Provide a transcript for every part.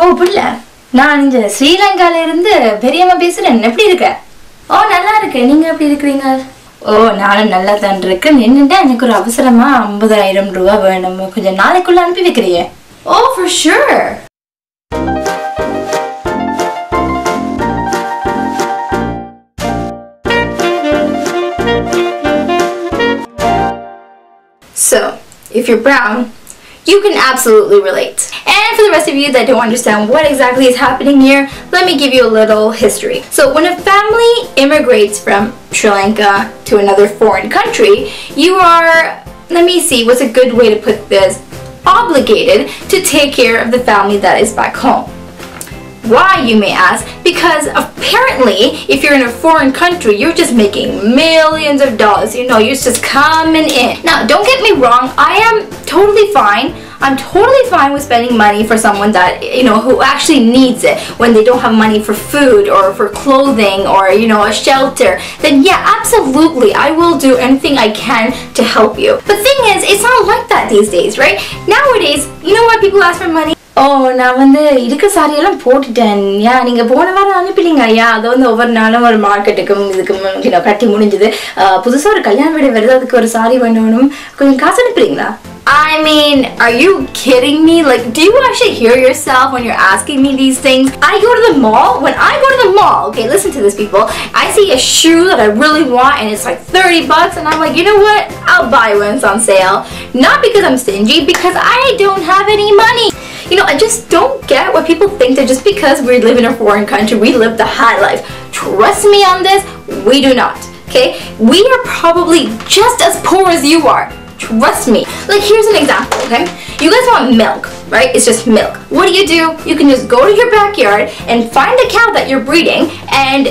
Oh, புள்ள நான் இந்த ஸ்ரீலங்கால இருந்து பெரியம்மா பேசுறேன். எப்படி இருக்க? ஓ, நல்லா இருக்கேன். நீங்க எப்படி இருக்கீங்க? ஓ, நானும் நல்லா தான் இருக்கேன். என்னடா எனக்கு ஒரு அவசரமா 50,000 ரூபாய் வேணும். கொஞ்சம் நாளைக்குள்ள அனுப்பி வைக்கறியே? Oh, for sure. So, if you're brown, you can absolutely relate. And for the rest of you that don't understand what exactly is happening here, let me give you a little history. So when a family immigrates from Sri Lanka to another foreign country, you are, let me see, what's a good way to put this, obligated to take care of the family that is back home. Why, you may ask? Because apparently, if you're in a foreign country, you're just making millions of dollars. You know, you're just coming in. Now, don't get me wrong. I am totally fine. I'm totally fine with spending money for someone that, you know, who actually needs it when they don't have money for food or for clothing or, you know, a shelter. Then yeah, absolutely, I will do anything I can to help you. But the thing is, it's not like that these days, right? Nowadays, you know what people ask for money? Oh, நான் வந்து இருக்க சாரியெல்லாம் போட்டுட்டேன். யா, நீங்க போன வாரம் அனுப்பிட்டீங்க. யா, அது வந்து ஒவ்வொரு நாளும் ஒரு மார்க்கெட்டுக்கும் இதுக்கும் கட்டி முடிஞ்சது. புதுசா ஒரு கல்யாண வீடு வருது, அதுக்கு ஒரு சாரி வேணும். கொஞ்சம் காசு அனுப்புறீங்களா? I mean, are you kidding me? Like, do you actually hear yourself when you're asking me these things? I go to the mall. When I go to the mall, okay, listen to this, people. I see a shoe that I really want and it's like $30 and I'm like, you know what? I'll buy when it's on sale. Not because I'm stingy, because I don't have any money. You know, I just don't get what people think that just because we live in a foreign country, we live the high life. Trust me on this, we do not, okay? We are probably just as poor as you are. Trust me. Like, here's an example, okay? You guys want milk, right? It's just milk. What do? You can just go to your backyard and find a cow that you're breeding and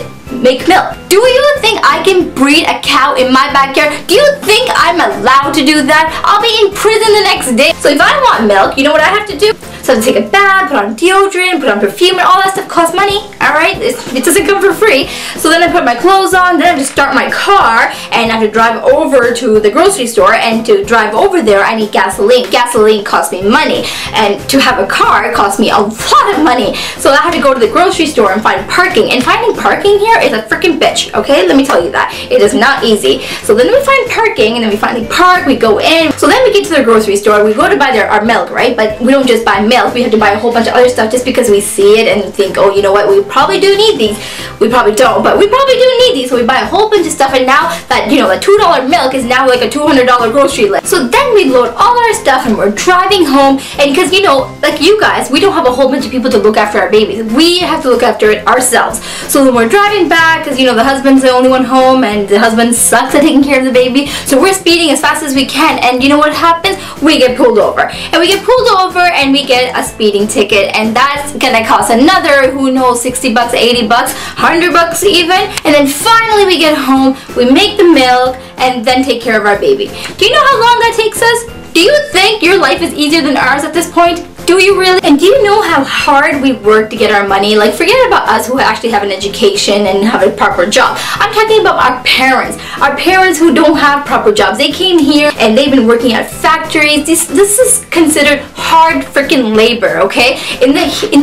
make milk. Do you think I can breed a cow in my backyard? Do you think I'm allowed to do that? I'll be in prison the next day. So if I want milk, you know what I have to do? So I take a bath, put on deodorant, put on perfume, and all that stuff costs money, alright? It doesn't come for free. So then I put my clothes on, then I have to start my car, and I have to drive over to the grocery store, and to drive over there, I need gasoline. Gasoline costs me money, and to have a car costs me a lot of money. So I have to go to the grocery store and find parking, and finding parking here is a freaking bitch, okay? Let me tell you that. It is not easy. So then we find parking, and then we finally park, we go in. So then we get to the grocery store, we go to buy our milk, right? But we don't just buy milk. We have to buy a whole bunch of other stuff just because we see it and think, oh, you know what, we probably do need these. We probably don't, but we probably do need these. So we buy a whole bunch of stuff, and now that, you know, the $2 milk is now like a $200 grocery list. So then we load all our stuff and we're driving home, and because, you know, like you guys, we don't have a whole bunch of people to look after our babies. We have to look after it ourselves. So when we're driving back, because, you know, the husband's the only one home and the husband sucks at taking care of the baby, so we're speeding as fast as we can, and you know what happens? We get pulled over. And we get pulled over and we get a speeding ticket, and that's gonna cost another, who knows, $60, $80, $100 even. And then finally we get home, we make the milk, and then take care of our baby. Do you know how long that takes us? Do you think your life is easier than ours at this point? Do you really? And do you know how hard we work to get our money? Like, forget about us who actually have an education and have a proper job. I'm talking about our parents. Our parents who don't have proper jobs. They came here and they've been working at factories. This is considered hard freaking labor, okay? In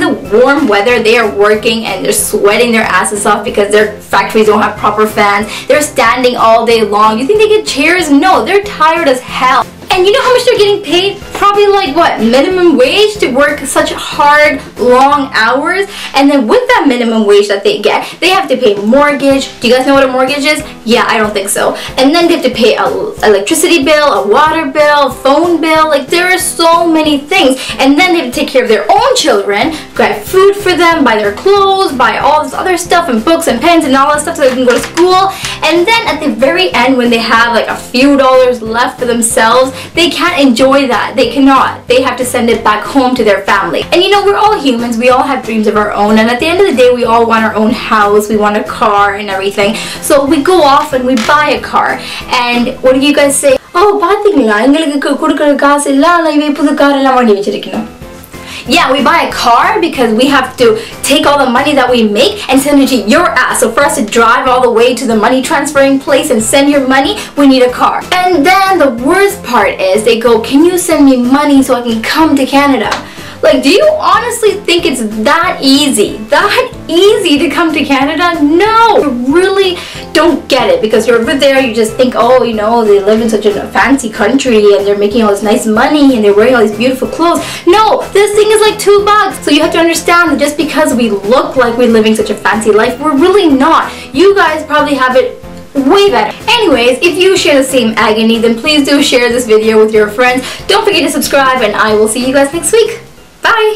the warm weather, they are working and they're sweating their asses off because their factories don't have proper fans. They're standing all day long. You think they get chairs? No, they're tired as hell. And you know how much they're getting paid? Probably like, what, minimum wage to work such hard, long hours? And then with that minimum wage that they get, they have to pay mortgage. Do you guys know what a mortgage is? Yeah, I don't think so. And then they have to pay a electricity bill, a water bill, a phone bill. Like, there are so many things. And then they have to take care of their own children, get food for them, buy their clothes, buy all this other stuff and books and pens and all that stuff so they can go to school. And then at the very end, when they have like a few dollars left for themselves, they can't enjoy that. They cannot. They have to send it back home to their family. And you know, we're all humans. We all have dreams of our own. And at the end of the day, we all want our own house. We want a car and everything. So we go off and we buy a car. And what do you guys say? Oh, பாத்தீங்களா எங்களுக்கு கொடுக்கிற காசு இல்ல ஆனா இவ புது car எல்லாம் வாங்கி வச்சிருக்கணும். Yeah, we buy a car because we have to take all the money that we make and send it to your ass. So for us to drive all the way to the money transferring place and send your money, we need a car. And then the worst part is they go, can you send me money so I can come to Canada? Like, do you honestly think it's that easy to come to Canada? No, you really don't get it, because you're over there, you just think, oh, you know, they live in such a fancy country and they're making all this nice money and they're wearing all these beautiful clothes. No, this thing is like $2. So you have to understand that just because we look like we're living such a fancy life, we're really not. You guys probably have it way better. Anyways, if you share the same agony, then please do share this video with your friends. Don't forget to subscribe, and I will see you guys next week. Bye!